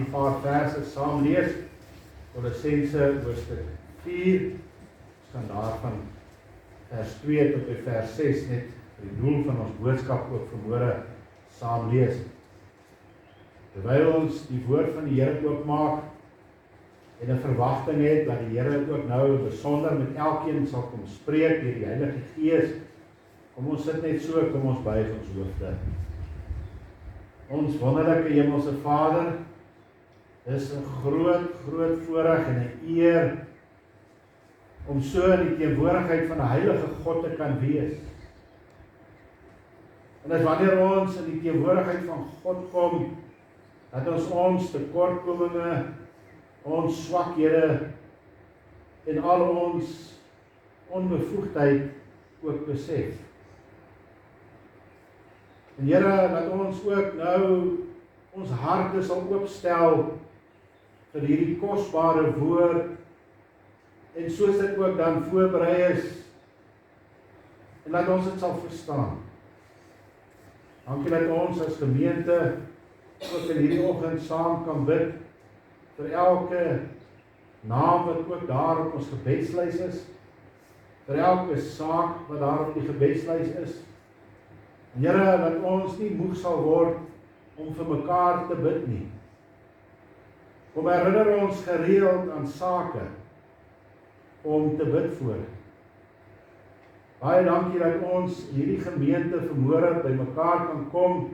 die paar verse saam lees. Kolossense hoofstuk 4, ons gaan daarvan vers 2 tot by vers 6 net vir die doel van ons boodskap ook vanmôre saam lees. Terwyl ons die woord van die Here oopmaak en 'n verwagting het dat die Here ook nou besonder met elkeen sal kom spreek deur die Heilige Gees, kom ons sit net so, kom ons buig ons hoofde. Ons wonderlike Hemelse Vader, dis 'n groot voorreg en 'n eer om so in die teenwoordigheid van 'n heilige God te kan wees. En dis wanneer ons in die teenwoordigheid van God kom, dat ons tekortkominge, ons swakhede en al ons onbevoegdheid ook besef. En Here, dat ons ook nou ons harte sal oopstel vir hierdie kosbare woord, en soos dit ook dan voorberei is, en dat ons dit sal verstaan. Dankie dat ons as gemeente ook in hierdie oggend saam kan bid vir elke naam wat ook daar op ons gebedslys is, vir elke saak wat daar op die gebedslys is. En Here, dat ons nie moeg sal word om vir mekaar te bid nie. Kom herinner ons gereeld aan sake om te bid voor. Baie dankie dat ons hierdie gemeente vanmôre by mekaar kan kom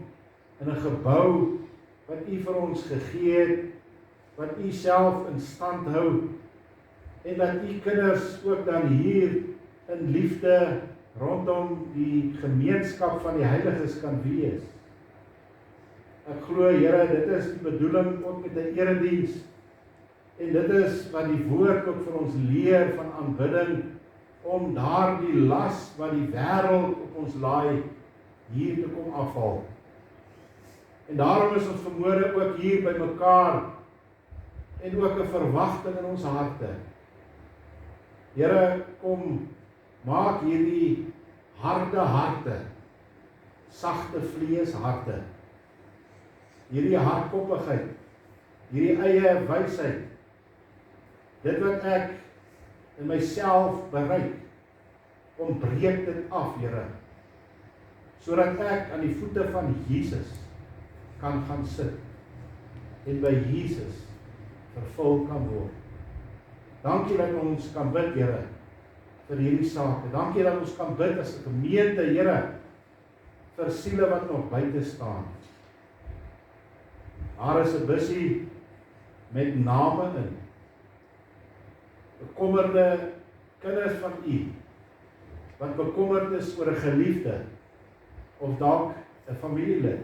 in 'n gebou wat U vir ons gegee het, wat U self in stand hou, en dat U kinders ook dan hier in liefde rondom die gemeenskap van die heiliges kan wees. Ek glo, Here, dit is die bedoeling ook met 'n erediens, en dit is wat die woord ook vir ons leer van aanbidding, om daardie las wat die wêreld op ons laai, hier te kom afhaal. En daarom is ons vanmôre ook hier by mekaar, en ook 'n verwagting in ons harte. Here, kom, maak hierdie harde harte, sagte vleesharte, hierdie hardkoppigheid, hierdie eie wysheid, dit wat ek in myself bereik, kom breek dit af, Here, sodat ek aan die voete van Jesus kan gaan sit, en by Jesus vervul kan word. Dankie dat ons kan bid, Here, vir hierdie sake. Dankie dat ons kan bid as 'n gemeente, Here, vir siele wat nog buite staan. Daar is 'n bussie met name in, bekommerde kinders van U, wat bekommerd is oor 'n geliefde, of dalk 'n familielid.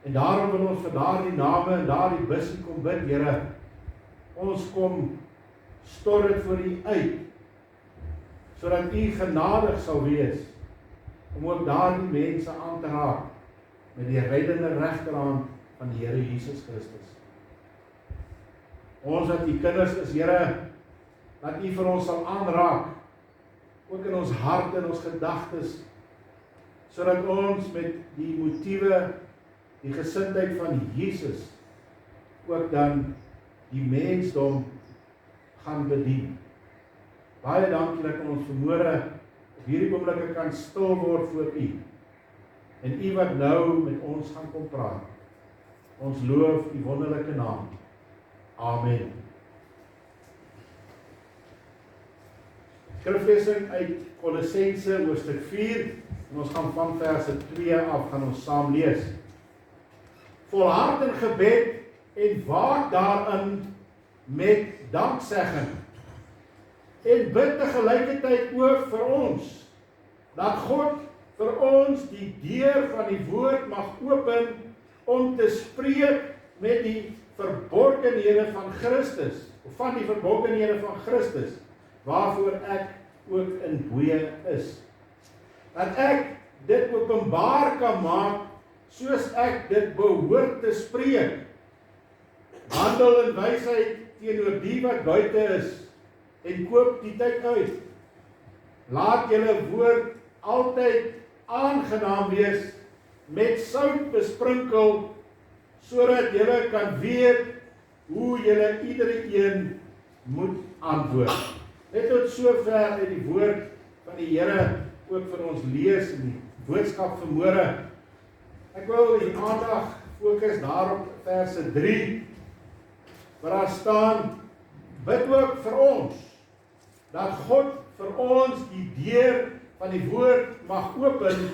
En daarom wil ons vir daardie name en daardie bussie kom bid, Here. Ons kom stort dit voor U uit, sodat U genadig sal wees, om ook daardie mense aan te raak, met die reddende regterhand van die Here Jesus Christus. Ons wat U kinders is, Here, dat U vir ons sal aanraak, ook in ons hart en ons gedagtes, sodat ons met die motiewe, die gesindheid van Jesus, ook dan die mensdom gaan bedien. Baie dankie dat ons vanmôre op hierdie oomblik kan stil word voor U, en U wat nou met ons gaan kom praat. Ons loof U wonderlike naam. Amen. Skriflesing uit Kolossense hoofstuk 4, en ons gaan van verse 2 af gaan ons saam lees. Volhard in gebed en waak daarin met danksegging, en bid tegelykertyd ook vir ons, dat God vir ons die deur van die woord mag open, om te spreek met die verborgenhede van Christus, of van die verborgenhede van Christus, waarvoor ek ook in boeye is. Dat ek dit openbaar kan maak, soos ek dit behoort te spreek. Handel in wysheid teenoor die wat buite is, en koop die tyd uit. Laat julle woord altyd aangenaam wees, met sout besprinkel, sodat julle kan weet hoe julle iedere een moet antwoord. Net tot sover uit die woord van die Here ook vir ons lees in die boodskap vanmôre. Ek wil die aandag fokus daarop verse 3, waar daar staan, bid ook vir ons, dat God vir ons die deur van die woord mag open,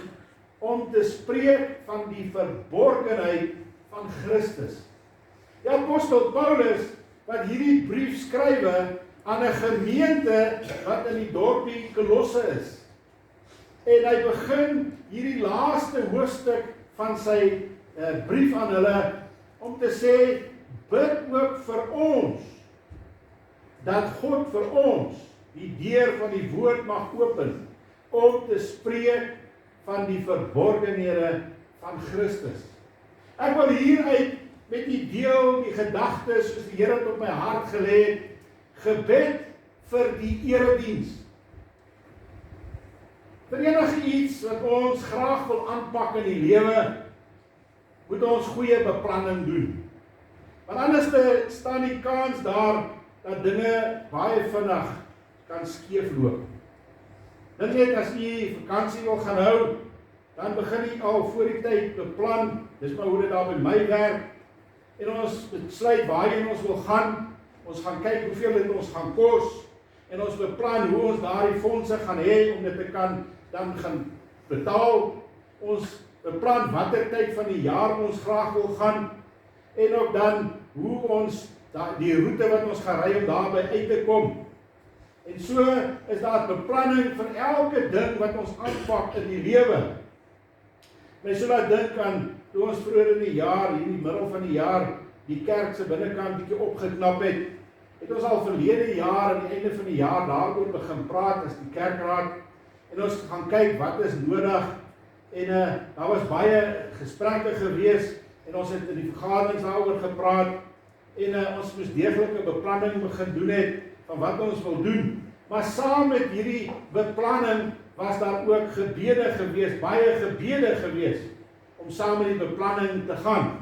om te spreek van die verborgenheid van Christus. Die apostel Paulus, wat hierdie brief skrywe aan 'n gemeente wat in die dorpie Kolosse is. En hy begin hierdie laaste hoofstuk van sy brief aan hulle om te sê, bid ook vir ons, dat God vir ons die deur van die woord mag open, om te spreek van die verborgenhede van Christus. Ek wil hieruit met die deel, die gedagtes, soos die Here het op my hart gelê het, gebed vir die erediens. Vir enige iets wat ons graag wil aanpak in die lewe, moet ons goeie beplanning doen. Want anders staan die kans daar, dat dinge baie vinnig kan skeefloop. Dink net as jy vakansie wil gaan hou, dan begin jy al voor die tyd beplan, dis maar hoe dit daar by my werk, en ons besluit waarheen ons wil gaan, ons gaan kyk hoeveel dit ons gaan kos, en ons beplan hoe ons daardie fondse gaan hê, om dit te kan dan gaan betaal, ons beplan watter tyd van die jaar ons graag wil gaan, en ook dan hoe ons die roete wat ons gaan ry om daarby uit te kom. En so is daar beplanning vir elke ding wat ons aanpak in die lewe. My sou laat dink aan toe ons vroeër in die jaar, hier in die middel van die jaar, die kerk se binnekant bietjie opgeknap het ons al verlede jaar aan die einde van die jaar daaroor begin praat as die kerkraad, en ons gaan kyk wat is nodig, en daar was baie gesprekke gewees, en ons het in die vergaderings daaroor gepraat, en ons moes deeglike beplanning begin doen het, van wat ons wil doen. Maar saam met hierdie beplanning was daar ook gebede gewees, baie gebede gewees, om saam met die beplanning te gaan.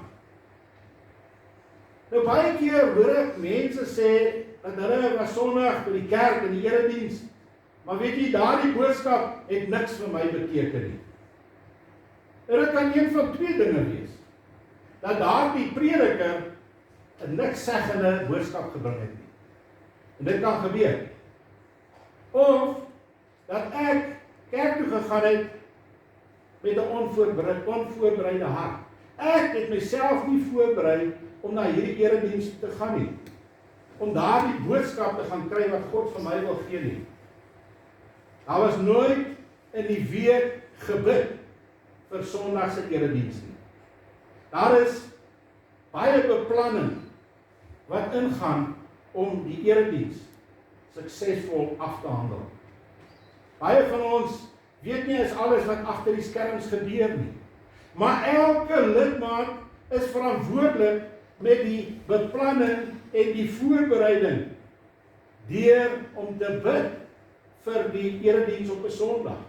Nou baie keer hoor ek mense sê, dat hulle was Sondag by die kerk in die erediens, maar weet jy, daardie boodskap het niks vir my beteken nie. En dit kan een van twee dinge wees, dat daardie prediker 'n nikszeggende boodskap gebring het nie. En dit kan gebeur. Of, dat ek kerk toe gegaan het, met 'n onvoorbereide hart. Ek het myself nie voorberei, om na hierdie erediens te gaan nie. Om daardie boodskap te gaan kry, wat God vir my wil gee nie. Daar was nooit in die week gebid, vir Sondag se erediens nie. Daar is baie beplanning, wat ingaan, om die erediens suksesvol af te handel. Baie van ons weet nie is alles wat agter die skerms gebeur nie. Maar elke lidmaat is verantwoordelik met die beplanning en die voorbereiding deur om te bid vir die erediens op 'n Sondag.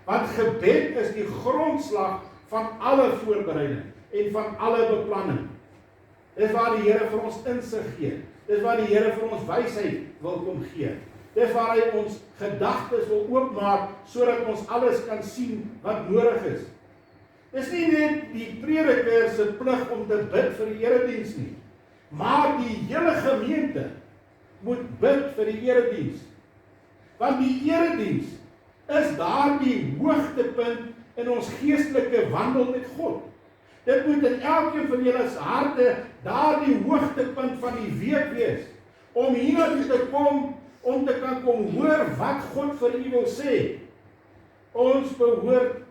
Want gebed is die grondslag van alle voorbereiding en van alle beplanning. Dis waar die Here vir ons insig gee. Dis waar die Here vir ons wysheid wil kom gee. Dis waar hy ons gedagtes wil oopmaak, sodat ons alles kan sien wat nodig is. Dis nie net die prediker se plig om te bid vir die erediens nie, maar die hele gemeente moet bid vir die erediens. Want die erediens is daardie hoogtepunt in ons geestelike wandel met God. Dit moet in elkeen van julle se harte daardie hoogtepunt van die week wees, om hiernatoe te kom, om te kan kom hoor wat God vir u wil sê. Ons behoort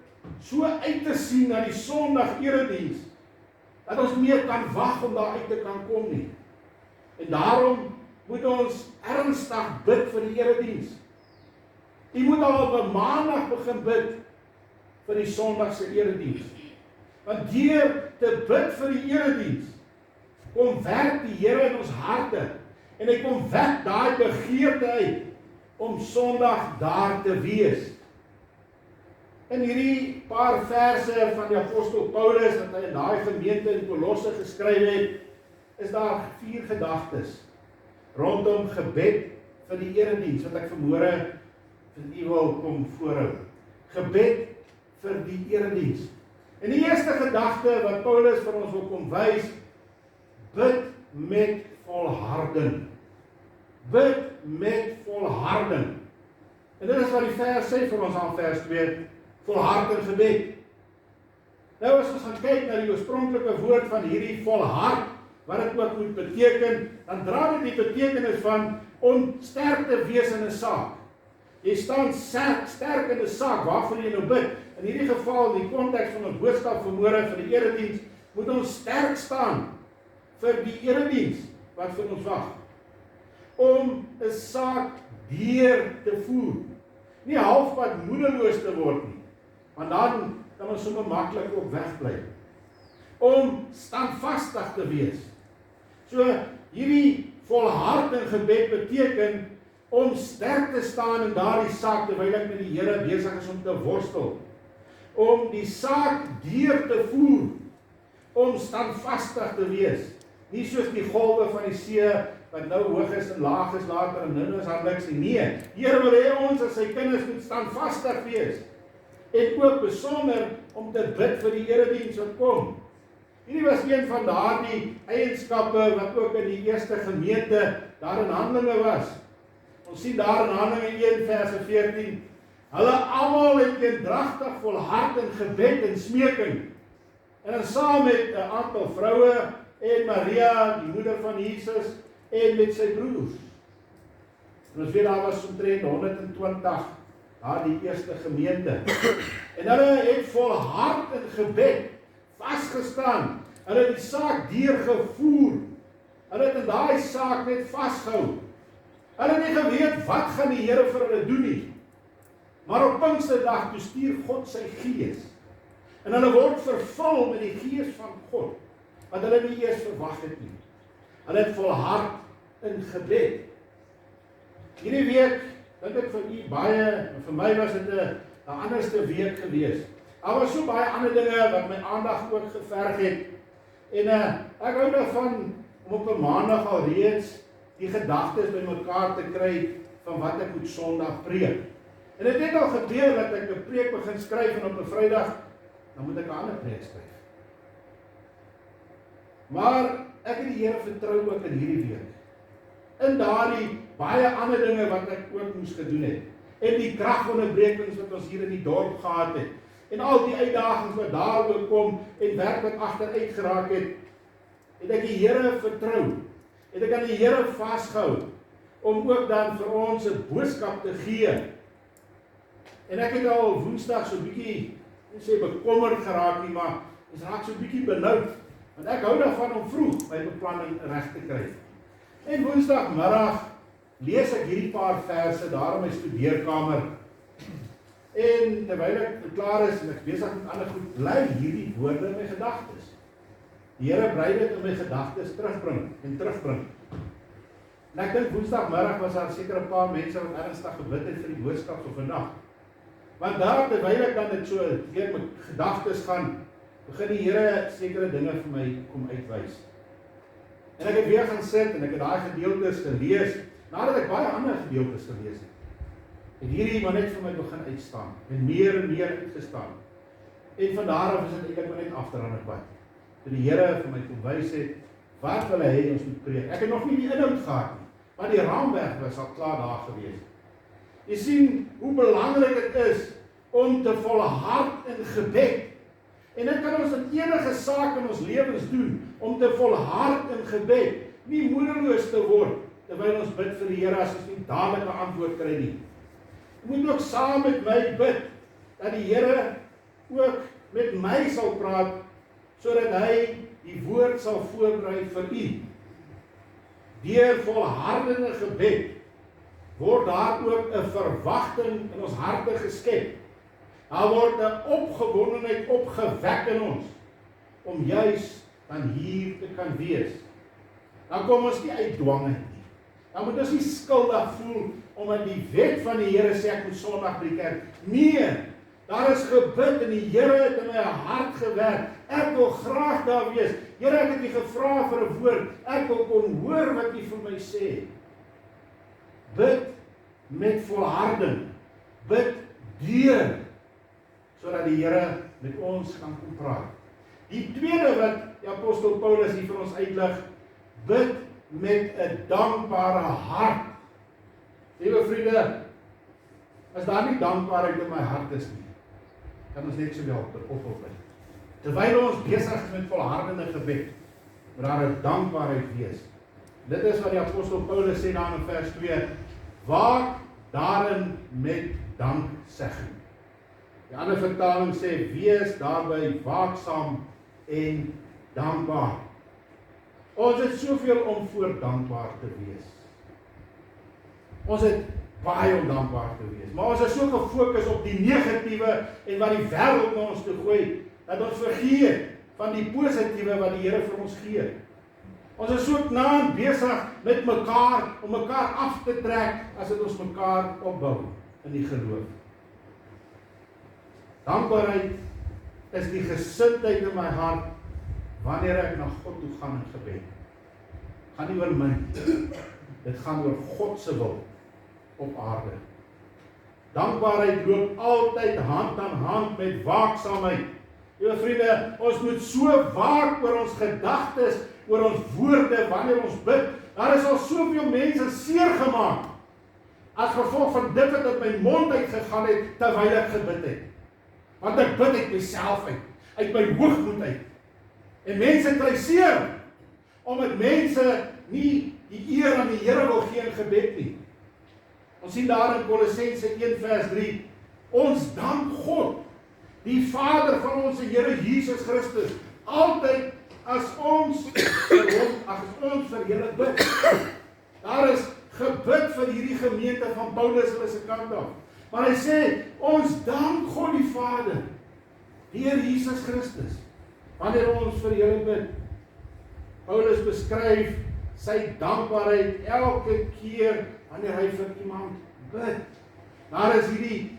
so uit te sien na die Sondag erediens, dat ons meer kan wag om daar uit te kan kom nie. En daarom moet ons ernstig bid vir die erediens. U moet al op 'n Maandag begin bid vir die Sondag se erediens. Want deur te bid vir die erediens, kom werk die Here in ons harte, en hy kom wek daai begeerte uit, om Sondag daar te wees. In hierdie paar verse van die apostel Paulus, wat hy in daai gemeente in Kolosse geskryf het, is daar 4 gedagtes rondom gebed vir die erediens, wat ek vanmôre vir u wil kom voorhou. Gebed vir die erediens. En die eerste gedagte wat Paulus vir ons wil kom wys, bid met volharding. Bid met volharding. En dit is wat die vers sê vir ons aan vers 2, volhard in gebed. Nou as ons gaan kyk na die oorspronklike woord van hierdie volhard, wat dit ook moet beteken, dan dra dit die betekenis van om sterk te wees in 'n saak. Jy staan sterk in 'n saak waarvoor jy nou bid. In hierdie geval, die konteks van ons boodskap vanmôre vir die erediens, moet ons sterk staan vir die erediens wat vir ons wag. Om 'n saak deur te voer. Nie halfpad moedeloos te word nie, want dan kan ons sommer maklik ook wegbly. Om standvastig te wees. So, hierdie volharding gebed beteken om sterk te staan in daardie saak terwyl ek met die Here besig is om te worstel. Om die saak deur te voer. Om standvastig te wees. Nie soos die golwe van die see wat nou hoog is en laag is later en nou is daar niks nie. Nee, Here wil hê ons as sy kinders moet standvastig wees. En ook besonder om te bid vir die erediens wat kom. Hierdie was een van daardie eienskappe wat ook in die eerste gemeente daar in Handelinge was. Ons sien daar in Handelinge 1 verse 14, hulle almal het eendragtig volhard in gebed en smeking. En dan saam met 'n aantal vroue en Maria, die moeder van Jesus, en met sy broers. En ons weet daar was omtrent 120 daar die eerste gemeente. En hulle het volhard in gebed vasgestaan. Hulle het die saak deurgevoer. Hulle het in daai saak net vasgehou. Hulle het nie geweet wat gaan die Here vir hulle doen nie. Maar op Pinksterdag toe stuur God sy Gees. En hulle word vervul met die Gees van God, wat hulle nie eers verwag het nie. Hulle het volhard in gebed. Hierdie week, dink ek vir u baie, vir my was dit 'n anderste week gewees. Daar was so baie ander dinge wat my aandag ook geverg het. En ek hou daarvan om op 'n maandag al reeds die gedagtes bymekaar te kry van wat ek moet Sondag preek. En dit het al gebeur dat ek 'n preek begin skryf en op 'n Vrydag dan moet ek 'n ander preek skryf. Maar ek het die Here vertrou ook in hierdie week. In daardie baie ander dinge wat ek ook moes gedoen het. En die kragonderbrekings wat ons hier in die dorp gehad het. En al die uitdagings wat daar ook kom en werk wat agteruit geraak het. Het ek die Here vertrou. Het ek aan die Here vasgehou om ook dan vir ons 'n boodskap te gee. En ek het al Woensdag so bietjie, nie sê bekommerd geraak nie, maar ons raak so bietjie benoud. Want ek hou daarvan om vroeg my beplanning reg te kry. En Woensdagmiddag lees ek hierdie paar verse daar in my studeerkamer. En terwyl ek klaar is en ek besig met ander goed, bly hierdie woorde in my gedagtes. Die Here bly dit in my gedagtes terugbring. En ek dink Woensdagmiddag was daar seker 'n paar mense wat ernstig gebid het vir die boodskap van vandag. Want daar terwyl ek dan dit so deur my gedagtes gaan, begin die Here sekere dinge vir my kom uitwys. En ek het weer gaan sit en ek het daai gedeeltes gelees, nadat ek baie ander gedeeltes gelees het. En hierdie maar net vir my begin uitstaan, en meer uitgestaan. En van daar af is dit eintlik maar net afdraande pad. Toe die Here vir my kom wys het, wat wil hy hê ons moet preek. Ek het nog nie die inhoud gehad nie, maar die raamwerk was al klaar daar gewees. Jy sien hoe belangrik dit is om te volhard in gebed. En dit kan ons in enige saak in ons lewens doen, om te volhard in gebed, nie moedeloos te word, terwyl ons bid vir die Here as ons nie dadelik 'n antwoord kry nie. Jy moet ook saam met my bid, dat die Here ook met my sal praat, sodat hy die woord sal voorberei vir u. Deur volhardende gebed, word daar ook 'n verwagting in ons harte geskep. Daar word 'n opgewondenheid opgewek in ons, om juis dan hier te kan wees. Dan kom ons nie uit dwang nie. Dan moet ons nie skuldig voel, omdat die wet van die Here sê ek moet Sondag by die kerk. Nee, Daar is gebid en die Here het in my hart gewerk. Ek wil graag daar wees. Here, ek het U gevra vir 'n woord. Ek wil kon hoor wat U vir my sê. Bid met volharding. Bid deur, sodat die Here met ons kan kom praat. Die tweede wat die apostel Paulus hier vir ons uitlig, bid met 'n dankbare hart. Liewe vriende, as daar nie dankbaarheid in my hart is nie, kan ons net so wel ophou bid. Terwyl ons besig is met volhardende gebed, moet daar 'n dankbaarheid wees. Dit is wat die apostel Paulus sê daar in vers 2, waak daarin met danksegging. Die ander vertaling sê, wees daarby waaksaam en dankbaar. Ons het soveel om voor dankbaar te wees. Ons het baie om dankbaar te wees. Maar ons is so gefokus op die negatiewe en wat die wêreld na ons toe gooi, dat ons vergeet van die positiewe wat die Here vir ons gee. Ons is so naam besig met mekaar, om mekaar af te trek, as dit ons mekaar opbou in die geloof. Dankbaarheid is die gesindheid in my hart, wanneer ek na God toe gaan in gebed. Gaan nie oor my, dit gaan oor God se wil op aarde. Dankbaarheid loop altyd hand aan hand met waaksaamheid. Julle vriende, ons moet so waak oor ons gedagtes, oor ons woorde, wanneer ons bid. Daar is al soveel mense seer gemaak, as gevolg van dit wat uit my mond uitgegaan het, terwyl ek gebid het. Want ek bid uit myself uit my hoogmoed uit. En mense kry seer, omdat mense nie die eer aan die Here wil gee in gebed nie. Ons sien daar in Kolossense 1 vers 3, ons dank God, die Vader van ons Here Jesus Christus, altyd as ons vir julle bid. Daar is gebid vir hierdie gemeente van Paulus hulle se kant af. Maar hy sê, ons dank God die Vader, deur Jesus Christus, wanneer ons vir julle bid. Paulus beskryf sy dankbaarheid elke keer wanneer hy vir iemand bid. Daar is hierdie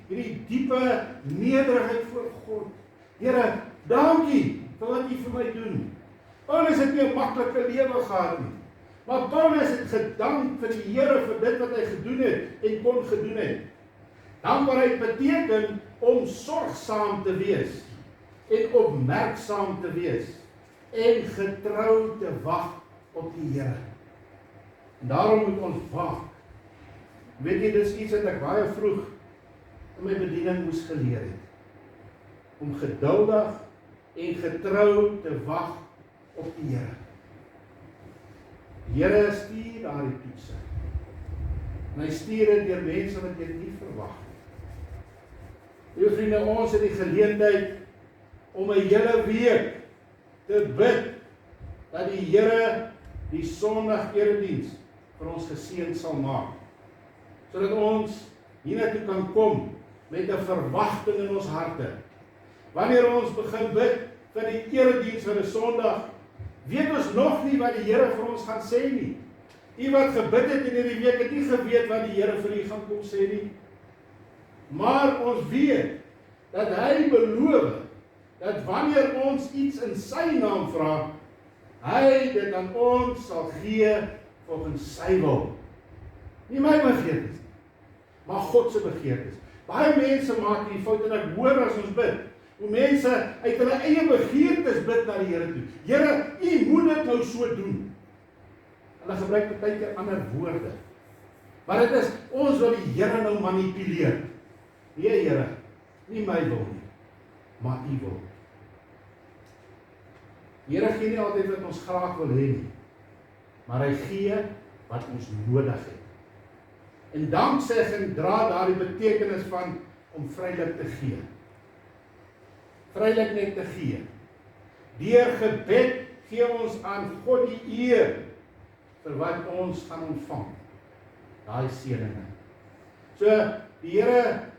diepe nederigheid voor God. Here, dankie vir wat U vir my doen. Paulus het nie 'n maklike lewe gehad nie. Maar Paulus het gedank vir die Here vir dit wat hy gedoen het en kon gedoen het. Dankbaarheid beteken om sorgsaam te wees en opmerksaam te wees en getrou te wag op die Here. En daarom moet ons wag. Weet jy, dis iets wat ek baie vroeg in my bediening moes geleer het. Om geduldig en getrou te wag op die Here. Die Here stuur daardie toetse. En hy stuur dit deur mense wat jy nie verwag nie. Liewe vriende, ons het die geleentheid om 'n hele week te bid dat die Here die Sondag erediens vir ons geseën sal maak. Sodat ons hiernatoe kan kom met 'n verwagting in ons harte. Wanneer ons begin bid vir die erediens van 'n Sondag, weet ons nog nie wat die Here vir ons gaan sê nie. U wat gebid het in hierdie week het nie geweet wat die Here vir u gaan kom sê nie. Maar ons weet dat hy beloof dat wanneer ons iets in sy naam vra, hy dit aan ons sal gee volgens sy wil. Nie my begeertes, maar God se begeertes. Baie mense maak die fout en ek hoor as ons bid, hoe mense uit hulle eie begeertes bid na die Here toe. Here, U moet dit nou so doen. Hulle gebruik baie keer ander woorde. Maar dit is, ons wil die Here nou manipuleer. Nee Here, nie my wil nie, maar U wil. Die Here gee nie altyd wat ons graag wil hê nie, maar hy gee wat ons nodig het. En danksegging dra daardie betekenis van om vrylik te gee. Vrylik net te gee. Deur gebed gee ons aan God die eer vir wat ons gaan ontvang. Daai seëninge. So die Here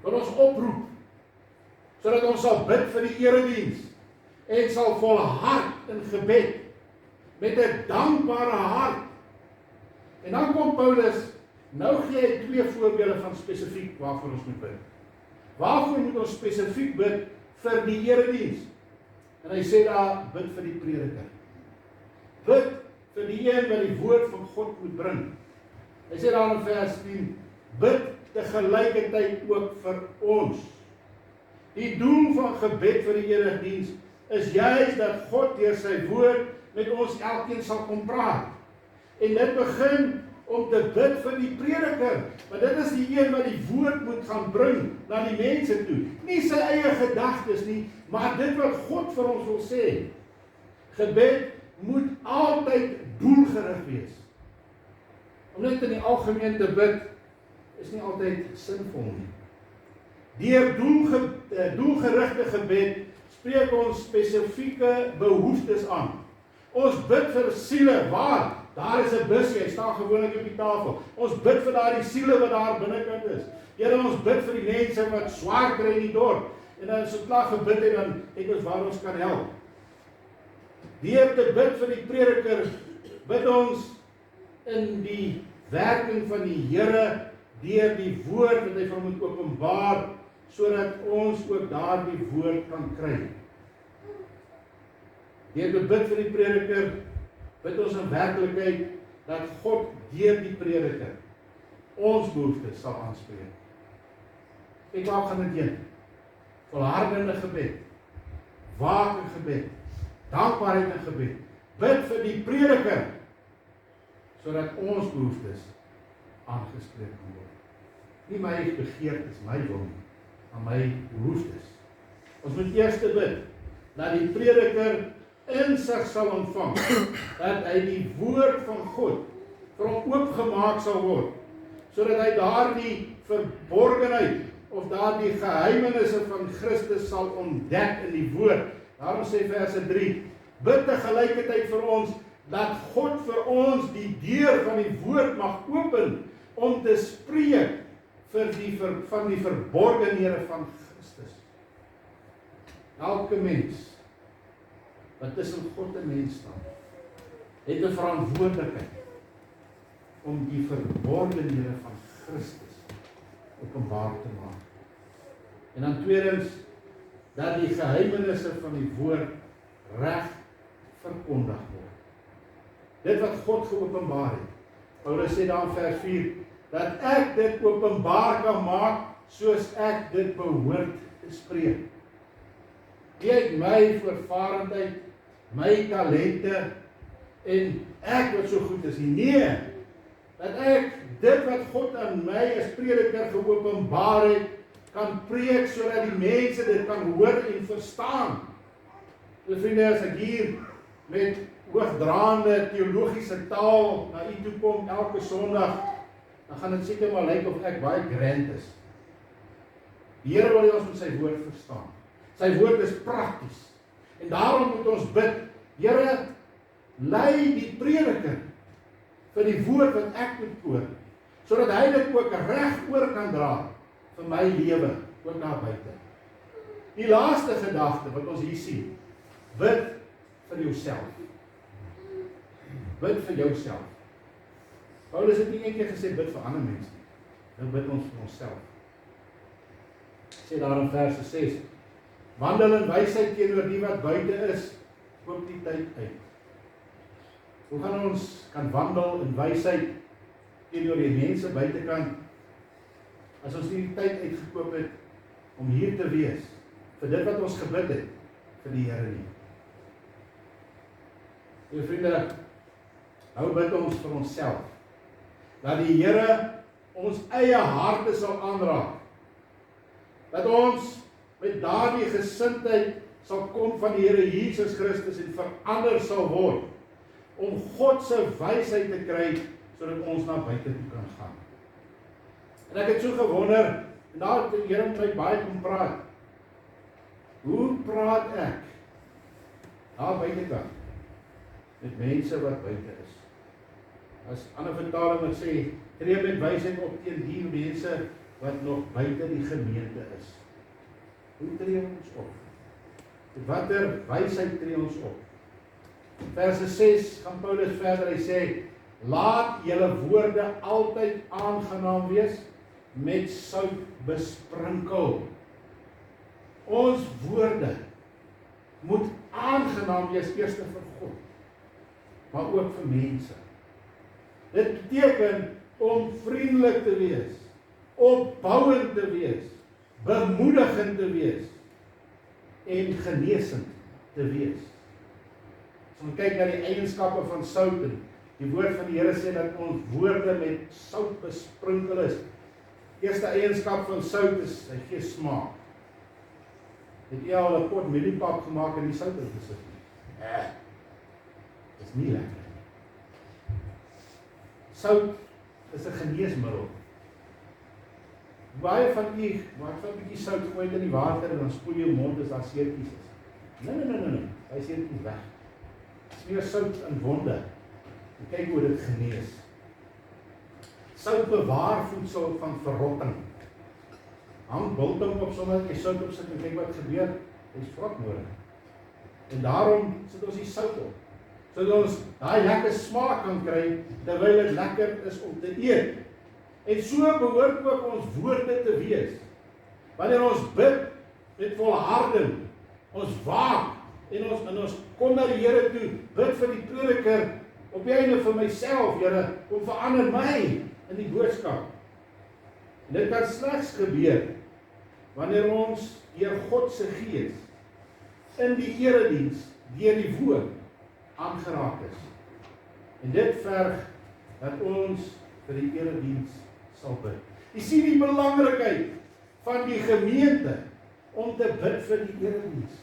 wil ons oproep sodat ons sal bid vir die erediens en sal volhard in gebed met 'n dankbare hart. En dan kom Paulus, nou gee hy 2 voorbeelde van spesifiek waarvoor ons moet bid. Waarvoor moet ons spesifiek bid vir die erediens? En hy sê daar, bid vir die prediker. Bid vir die een wat die woord van God moet bring. Hy sê daar in vers 10, bid tegelijkertijd ook vir ons. Die doel van gebed vir die erediens is juist dat God deur sy woord met ons elkeen sal kom praat. En dit begin om te bid vir die prediker, want dit is die een wat die woord moet gaan bring na die mense toe. Nie sy eie gedagtes nie, maar dit wat God vir ons wil sê. Gebed moet altyd doelgerig wees. Om net in die algemeen te bid, is nie altyd sinvol nie. Deur doelgerigte gebed spreek ons spesifieke behoeftes aan. Ons bid vir siele, waar? Daar is 'n busie, hy staan gewoonlik op die tafel. Ons bid vir daardie siele wat daar binnekant is. Here, ons bid vir die mense wat swaar kry in die dorp. En dan so klaar gebid en dan ek ons waar ons kan help. Deur te bid vir die prediker, bid ons in die werking van die Here, deur die woord wat hy vir moet openbaar, sodat ons ook daardie woord kan kry. Deur te bid vir die prediker, bid ons in werklikheid dat God deur die prediker ons behoeftes sal aanspreek. Ek waar gaan dit heen? Volhardende gebed, waak in gebed, dankbaarheid in gebed, bid vir die prediker, sodat ons behoeftes aangespreek kan word. Nie my begeertes, my wil nie, maar my behoeftes. Ons moet eers bid, dat die prediker insig sal ontvang, dat hy die woord van God vir hom oopgemaak sal word, sodat hy daardie verborgenheid of daardie geheimenisse van Christus sal ontdek in die woord. Daarom sê verse 3, bid tegelijkertijd vir ons, dat God vir ons die deur van die woord mag open, om te spreek van die verborgenhede van Christus. Elke mens wat tussen God en mens staan, het 'n verantwoordelikheid om die verborgenhede van Christus openbaar te maak. En dan tweedens, dat die geheimenisse van die woord reg verkondig word. Dit wat God geopenbaar het. Paulus sê daar in vers 4, dat ek dit openbaar kan maak, soos ek dit behoort te spreek. Nie uit my voorvarendheid, my talente, en ek wat so goed is, nee, dat ek dit wat God aan my as prediker geopenbaar het, kan preek, sodat die mense dit kan hoor en verstaan. Dus vriende, as ek hier met hoogdraande teologiese taal na u toe kom elke Sondag, dan gaan dit seker maar lyk of ek baie grand is. Die Here wil ons met sy woord verstaan. Sy woord is prakties. En daarom moet ons bid, Here, lei die prediker vir die woord wat ek moet hoor, sodat hy dit ook reg oor kan dra vir my lewe, ook daar buite. Die laaste gedagte wat ons hier sien, bid vir jouself. Bid vir jouself. Paulus het nie een keer gesê bid vir ander mense nie. Nou bid ons vir onsself. Sê daar in verse 6, wandel in wysheid teenoor die wat buite is, koop die tyd uit. Hoe gaan ons kan wandel in wysheid teenoor die mense buitekant, as ons nie die tyd uitgekoop het om hier te wees, vir dit wat ons gebid het, vir die Here nie. Liewe vriende, nou bid ons vir onsself, dat die Here ons eie harte sal aanraak, dat ons met daardie gesindheid sal kom van die Here Jesus Christus en verander sal word, om God se wysheid te kry, sodat ons na buite toe kan gaan. En ek het so gewonder, en daar het die Here met my baie kom praat, hoe praat ek daar buitekant met mense wat buite is? As ander vertaling wat sê, tree met wysheid op teen die mense wat nog buite die gemeente is. Hoe tree ons op? Met watter wysheid tree ons op? Verse 6 gaan Paulus verder, hy sê, laat julle woorde altyd aangenaam wees, met sout besprinkel. Ons woorde moet aangenaam wees eers vir God, maar ook vir mense. Dit beteken om vriendelik te wees, opbouend te wees, bemoedigend te wees en genesend te wees. As ons kyk na die eienskappe van sout, en die woord van die Here sê dat ons woorde met sout besprinkel is. Eerste eienskap van sout is, hy gee smaak. Het jy al 'n pot mieliepap gemaak en die sout ingesit nie? Dis nie lekker nie. Sout is 'n geneesmiddel. Baie van u maak 'n bietjie sout, gooi dit in die water en dan spoel jou mond as daar seertjies is. Nee. Hy seertjies weg. Smeer sout in wonde en kyk hoe dit genees. Sout bewaar voedsel van verrotting. Hang biltong op sonder dat jy sout op sit en kyk wat gebeur. Dit is vrot nodig. En daarom sit ons die sout op, sodat ons daai lekker smaak kan kry terwyl dit lekker is om te eet. En so behoort ook ons woorde te wees. Wanneer ons bid met volharding, ons waak en ons kom na die Here toe, bid vir die prediker, op die einde vir myself, Here, kom verander my in die boodskap. En dit kan slegs gebeur wanneer ons deur God se Gees in die erediens deur die woord aangeraak is. En dit verg dat ons vir die erediens sal bid. Jy sien die belangrikheid van die gemeente om te bid vir die erediens.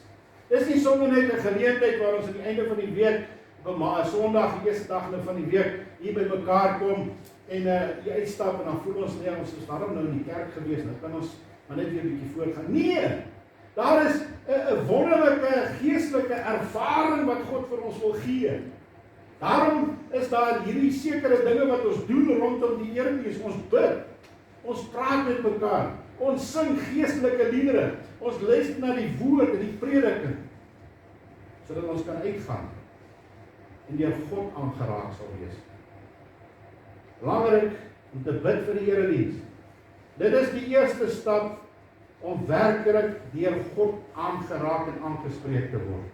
Dis nie sommer net 'n geleentheid waar ons aan die einde van die week, op Sondag, die eerste dag van die week, hier by mekaar kom en jy uitstap en dan voel ons nee, ons is daarom nou in die kerk gewees, nou kan ons maar net weer 'n bietjie voortgaan. Nee, daar is 'n wonderlike geestelike ervaring wat God vir ons wil gee. Daarom is daar hierdie sekere dinge wat ons doen rondom die erediens. Ons bid, ons praat met mekaar, ons sing geestelike liedere, ons luister na die woord en die prediking, sodat ons kan uitgaan en deur God aangeraak sal wees. Belangrik om te bid vir die erediens. Dit is die eerste stap om werklik deur God aangeraak en aangespreek te word.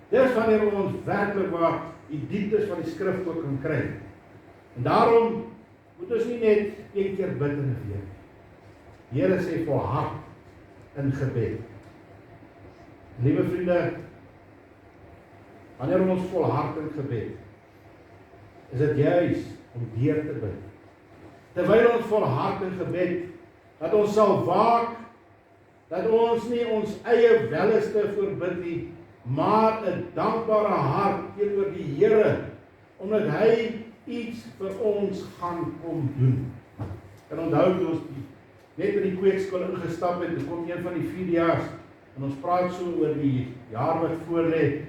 Dis wanneer ons werklik waar die dieptes van die skrif ook kan kry. En daarom moet ons nie net een keer bid in 'n week. Die Here sê volhard in gebed. Liewe vriende, wanneer ons volhard in gebed, is dit juis om deur te bid. Terwyl ons volhard in gebed, dat ons sal waak, dat ons nie ons eie welleste voorbid nie, maar 'n dankbare hart teenoor die Here, omdat hy iets vir ons gaan kom doen. En onthou toe ons net in die kweekskool ingestap het, toe kom een van die 4-jaars, en ons praat so oor die jaar wat voorlê,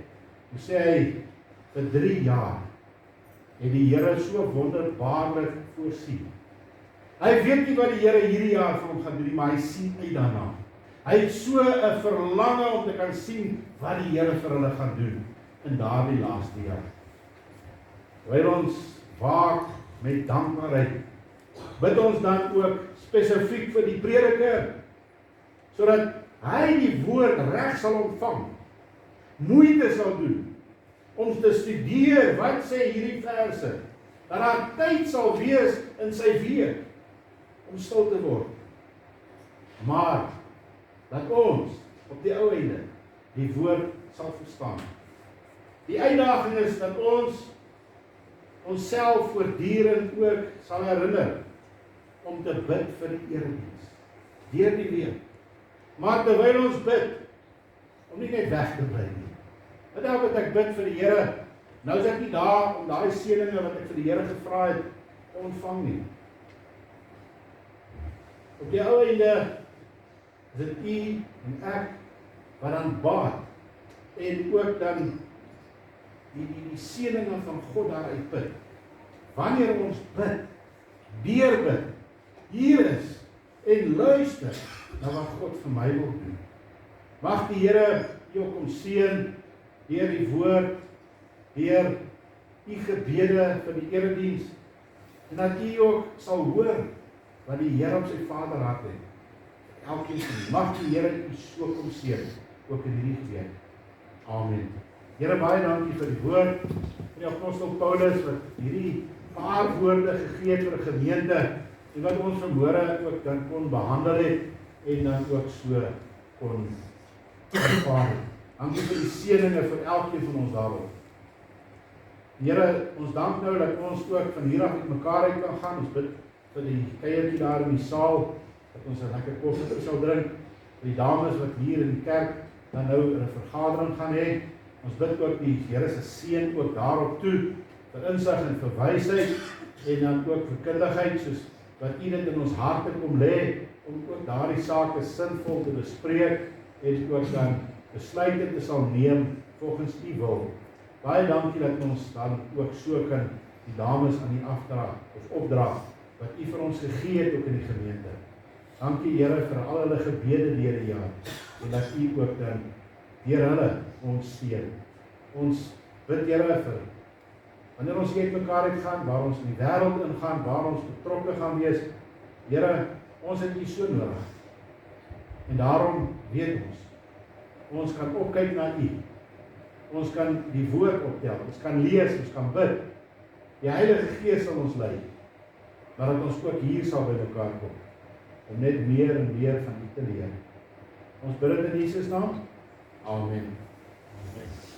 en sê hy, vir 3 jaar, het die Here so wonderbaarlik voorsien. Hy weet nie wat die Here hierdie jaar vir hom gaan doen, maar hy sien uit daarna. Hy het so 'n verlange om te kan sien wat die Here vir hulle gaan doen in daardie laaste jaar. Terwyl ons waak met dankbaarheid, bid ons dan ook spesifiek vir die prediker, sodat hy die woord reg sal ontvang, moeite sal doen om te studeer wat sê hierdie verse, dat daar tyd sal wees in sy week om stil te word. Maar dat ons op die ou einde die woord sal verstaan. Die uitdaging is dat ons onsself voortdurend ook sal herinner om te bid vir die erediens deur die week. Maar terwyl ons bid, om nie net weg te bly nie. Wat dan wat ek bid vir die Here, nou is ek nie daar om daai seëninge wat ek vir die Here gevra het te ontvang nie. Op die ou einde is dit u en ek wat dan baat en ook dan die seëninge van God daaruit put. Wanneer ons bid, deurbid, hier is en luister na wat God vir my wil doen. Mag die Here u ook kom seën deur die woord, deur u gebede vir die erediens, en dat u ook sal hoor wat die Here op sy Vaderhart het. elkeen van u. Mag die Here u so kom seën, ook in hierdie gebed. Amen. Here, baie dankie vir die woord van die apostel Paulus, wat hierdie paar woorde gegee het vir 'n gemeente, en wat ons vanmôre ook dan kon behandel het, en dan ook so kon aanvaar het. Dankie vir die seëninge vir elkeen van ons daarop. Here, ons dank nou dat ons ook van hier af met mekaar uit kan gaan. Ons bid vir die kuiertjie daar in die saal, dat ons 'n lekker koffie sal drink, vir die dames wat hier in die kerk dan nou 'n vergadering gaan hê. Ons bid ook die Here se seën ook daarop toe, vir insig en vir wysheid, en dan ook vir kundigheid, soos wat U dit in ons harte kom lê, om ook daardie sake sinvol te bespreek, en ook dan besluite te sal neem volgens U wil. Baie dankie dat ons dan ook so kan die dames aan U afdra, of opdra, wat U vir ons gegee het ook in die gemeente. Dankie Here vir al hulle gebede deur die jaar, en dat U ook dan deur hulle ons seën. Ons bid Here vir, wanneer ons hier met mekaar uitgaan, waar ons in die wêreld ingaan, waar ons betrokke gaan wees, Here, ons het U so nodig. En daarom weet ons kan opkyk na U. Ons kan die woord optel, ons kan lees, ons kan bid. Die Heilige Gees sal ons lei, maar dat ons ook hier sal by mekaar kom, om net meer en meer van U te leer. Ons bid dit in Jesus naam. Amen. Amen.